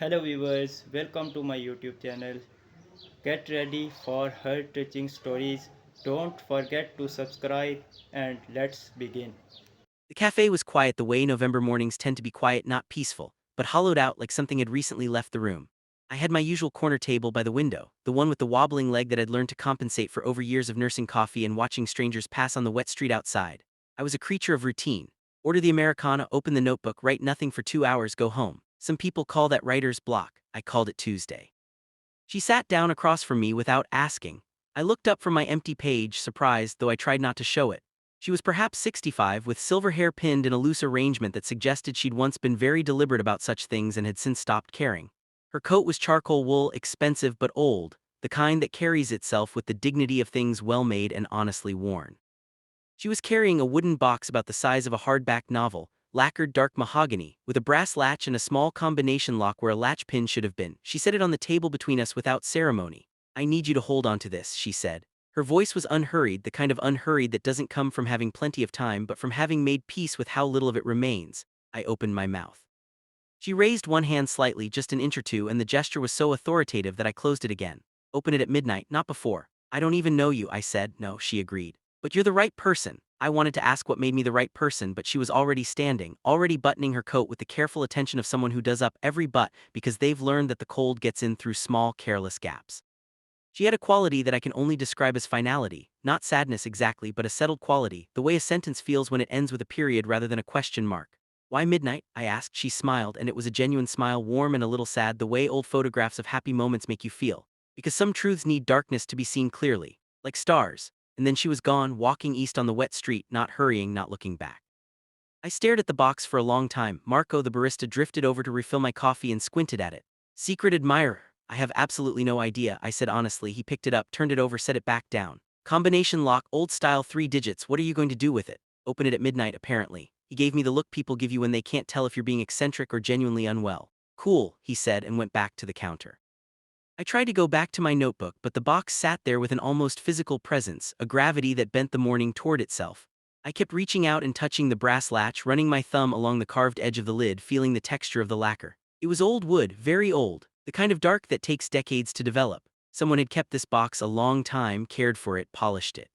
Hello viewers, welcome to my YouTube channel. Get ready for heart-touching stories. Don't forget to subscribe and let's begin. The cafe was quiet the way November mornings tend to be quiet, not peaceful, but hollowed out like something had recently left the room. I had my usual corner table by the window, the one with the wobbling leg that I'd learned to compensate for over years of nursing coffee and watching strangers pass on the wet street outside. I was a creature of routine. Order the Americana, open the notebook, write nothing for 2 hours, go home. Some people call that writer's block. I called it Tuesday. She sat down across from me without asking. I looked up from my empty page, surprised, though I tried not to show it. She was perhaps 65, with silver hair pinned in a loose arrangement that suggested she'd once been very deliberate about such things and had since stopped caring. Her coat was charcoal wool, expensive but old, the kind that carries itself with the dignity of things well made and honestly worn. She was carrying a wooden box about the size of a hardback novel, lacquered dark mahogany, with a brass latch and a small combination lock where a latch pin should have been. She set it on the table between us without ceremony. "I need you to hold on to this," she said. Her voice was unhurried, the kind of unhurried that doesn't come from having plenty of time but from having made peace with how little of it remains. I opened my mouth. She raised one hand slightly, just an inch or two, and the gesture was so authoritative that I closed it again. "Open it at midnight, not before." "I don't even know you," I said. "No," she agreed. "But you're the right person." I wanted to ask what made me the right person, but she was already standing, already buttoning her coat with the careful attention of someone who does up every butt because they've learned that the cold gets in through small, careless gaps. She had a quality that I can only describe as finality, not sadness exactly, but a settled quality, the way a sentence feels when it ends with a period rather than a question mark. "Why midnight?" I asked. She smiled, and it was a genuine smile, warm and a little sad, the way old photographs of happy moments make you feel. "Because some truths need darkness to be seen clearly, like stars." And then she was gone, walking east on the wet street, not hurrying, not looking back. I stared at the box for a long time. Marco, the barista, drifted over to refill my coffee and squinted at it. "Secret admirer." "I have absolutely no idea," I said honestly. He picked it up, turned it over, set it back down. "Combination lock, old style, 3 digits. What are you going to do with it?" "Open it at midnight, apparently." He gave me the look people give you when they can't tell if you're being eccentric or genuinely unwell. "Cool," he said, and went back to the counter. I tried to go back to my notebook, but the box sat there with an almost physical presence, a gravity that bent the morning toward itself. I kept reaching out and touching the brass latch, running my thumb along the carved edge of the lid, feeling the texture of the lacquer. It was old wood, very old, the kind of dark that takes decades to develop. Someone had kept this box a long time, cared for it, polished it.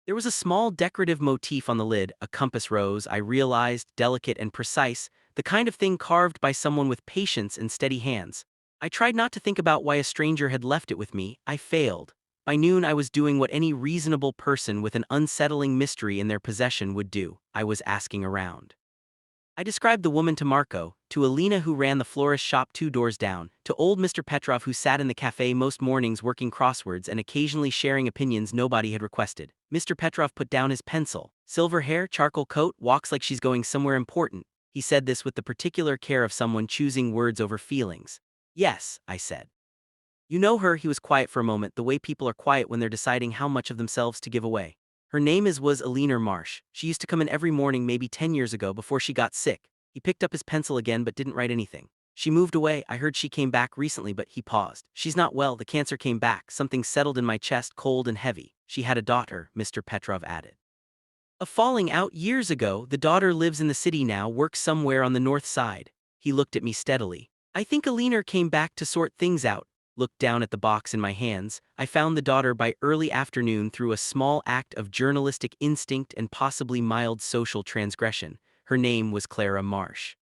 There was a small decorative motif on the lid, a compass rose, I realized, delicate and precise, the kind of thing carved by someone with patience and steady hands. I tried not to think about why a stranger had left it with me. I failed. By noon I was doing what any reasonable person with an unsettling mystery in their possession would do. I was asking around. I described the woman to Marco, to Alina who ran the florist shop 2 doors down, to old Mr. Petrov who sat in the cafe most mornings working crosswords and occasionally sharing opinions nobody had requested. Mr. Petrov put down his pencil. "Silver hair, charcoal coat, walks like she's going somewhere important." He said this with the particular care of someone choosing words over feelings. "Yes," I said. "You know her?" He was quiet for a moment, the way people are quiet when they're deciding how much of themselves to give away. "Her name was Eleanor Marsh. She used to come in every morning maybe 10 years ago before she got sick." He picked up his pencil again but didn't write anything. "She moved away. I heard she came back recently," but he paused. "She's not well, the cancer came back." Something settled in my chest, cold and heavy. "She had a daughter," Mr. Petrov added. "A falling out years ago. The daughter lives in the city now, works somewhere on the north side." He looked at me steadily. "I think Eleanor came back to sort things out." Looked down at the box in my hands. "I found the daughter by early afternoon through a small act of journalistic instinct and possibly mild social transgression. Her name was Clara Marsh.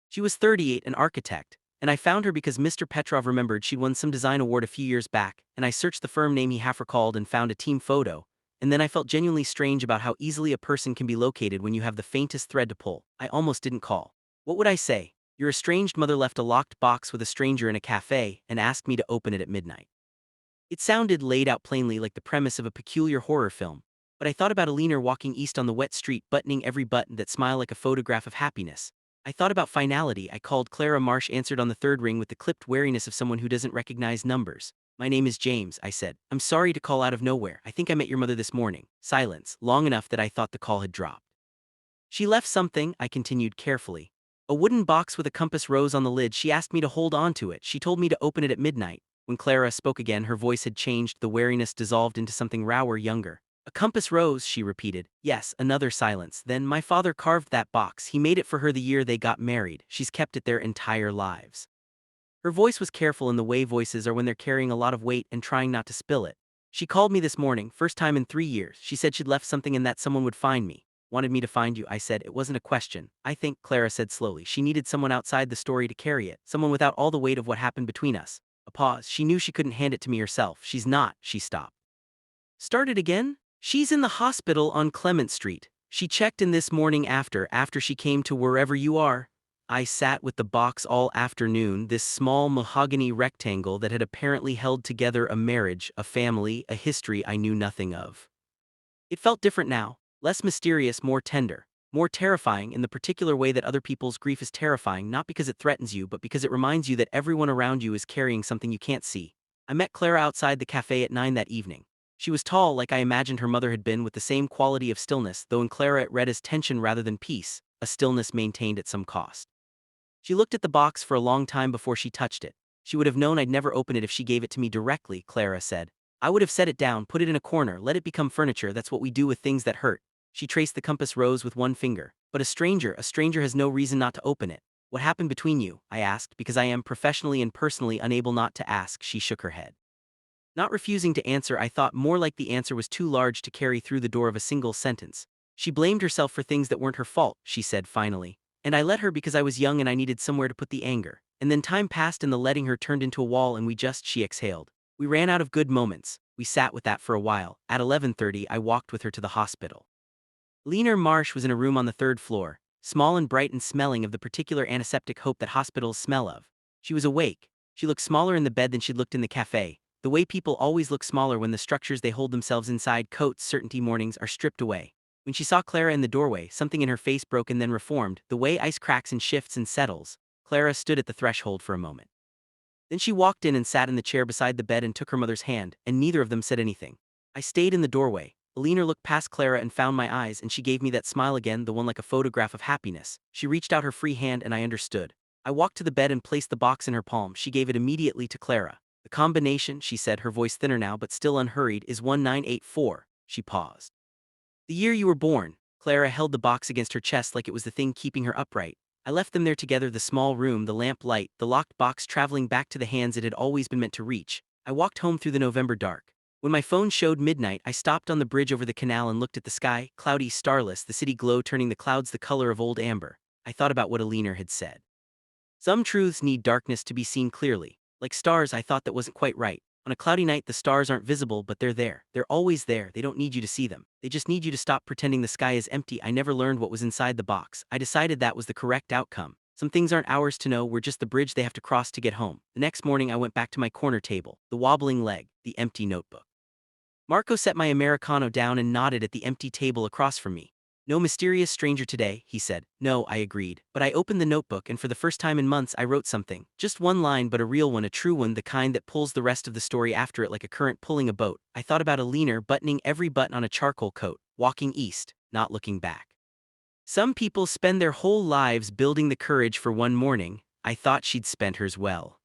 She was 38, an architect, and I found her because Mr. Petrov remembered she'd won some design award a few years back, and I searched the firm name he half recalled and found a team photo, and then I felt genuinely strange about how easily a person can be located when you have the faintest thread to pull. I almost didn't call. What would I say? Your estranged mother left a locked box with a stranger in a cafe and asked me to open it at midnight. It sounded laid out plainly like the premise of a peculiar horror film, but I thought about Alina walking east on the wet street, buttoning every button, that smile like a photograph of happiness. I thought about finality. I called. Clara Marsh answered on the third ring with the clipped wariness of someone who doesn't recognize numbers. "My name is James," I said. "I'm sorry to call out of nowhere. I think I met your mother this morning." Silence, long enough that I thought the call had dropped. "She left something," I continued carefully. "A wooden box with a compass rose on the lid. She asked me to hold on to it. She told me to open it at midnight." When Clara spoke again, her voice had changed, the wariness dissolved into something rawer, younger. "A compass rose," she repeated. "Yes." Another silence. "Then my father carved that box. He made it for her the year they got married. She's kept it their entire lives." Her voice was careful in the way voices are when they're carrying a lot of weight and trying not to spill it. She called me this morning, first time in 3 years. She said she'd left something and that someone would find me. Wanted me to find you, I said. It wasn't a question. I think, Clara said slowly. She needed someone outside the story to carry it, someone without all the weight of what happened between us. A pause. She knew she couldn't hand it to me herself. She's not, she stopped. Started again? She's in the hospital on Clement Street. She checked in this morning after she came to wherever you are. I sat with the box all afternoon, this small mahogany rectangle that had apparently held together a marriage, a family, a history I knew nothing of. It felt different now, less mysterious, more tender, more terrifying in the particular way that other people's grief is terrifying, not because it threatens you, but because it reminds you that everyone around you is carrying something you can't see. I met Clara outside the cafe at 9 that evening. She was tall like I imagined her mother had been, with the same quality of stillness, though in Clara it read as tension rather than peace, a stillness maintained at some cost. She looked at the box for a long time before she touched it. She would have known I'd never open it if she gave it to me directly, Clara said. I would have set it down, put it in a corner, let it become furniture. That's what we do with things that hurt. She traced the compass rose with one finger. But a stranger has no reason not to open it. What happened between you? I asked, because I am professionally and personally unable not to ask. She shook her head. Not refusing to answer, I thought more like the answer was too large to carry through the door of a single sentence. She blamed herself for things that weren't her fault, she said finally. And I let her because I was young and I needed somewhere to put the anger. And then time passed and the letting her turned into a wall and she exhaled. We ran out of good moments. We sat with that for a while. At 11:30, I walked with her to the hospital. Leaner Marsh was in a room on the third floor, small and bright and smelling of the particular antiseptic hope that hospitals smell of. She was awake. She looked smaller in the bed than she'd looked in the cafe, the way people always look smaller when the structures they hold themselves inside, coats, certainty mornings, are stripped away. When she saw Clara in the doorway, something in her face broke and then reformed, the way ice cracks and shifts and settles. Clara stood at the threshold for a moment. Then she walked in and sat in the chair beside the bed and took her mother's hand, and neither of them said anything. I stayed in the doorway. Alina looked past Clara and found my eyes, and she gave me that smile again, the one like a photograph of happiness. She reached out her free hand and I understood. I walked to the bed and placed the box in her palm. She gave it immediately to Clara. The combination, she said, her voice thinner now but still unhurried, is 1984. She paused. The year you were born. Clara held the box against her chest like it was the thing keeping her upright. I left them there together, the small room, the lamp light, the locked box traveling back to the hands it had always been meant to reach. I walked home through the November dark. When my phone showed midnight, I stopped on the bridge over the canal and looked at the sky, cloudy, starless, the city glow turning the clouds the color of old amber. I thought about what Alina had said. Some truths need darkness to be seen clearly. Like stars, I thought that wasn't quite right. On a cloudy night, the stars aren't visible, but they're there. They're always there. They don't need you to see them. They just need you to stop pretending the sky is empty. I never learned what was inside the box. I decided that was the correct outcome. Some things aren't ours to know, we're just the bridge they have to cross to get home. The next morning I went back to my corner table, the wobbling leg, the empty notebook. Marco set my Americano down and nodded at the empty table across from me. No mysterious stranger today, he said. No, I agreed. But I opened the notebook and for the first time in months I wrote something. Just one line, but a real one, a true one, the kind that pulls the rest of the story after it like a current pulling a boat. I thought about Alina buttoning every button on a charcoal coat, walking east, not looking back. Some people spend their whole lives building the courage for one morning. I thought she'd spent hers well.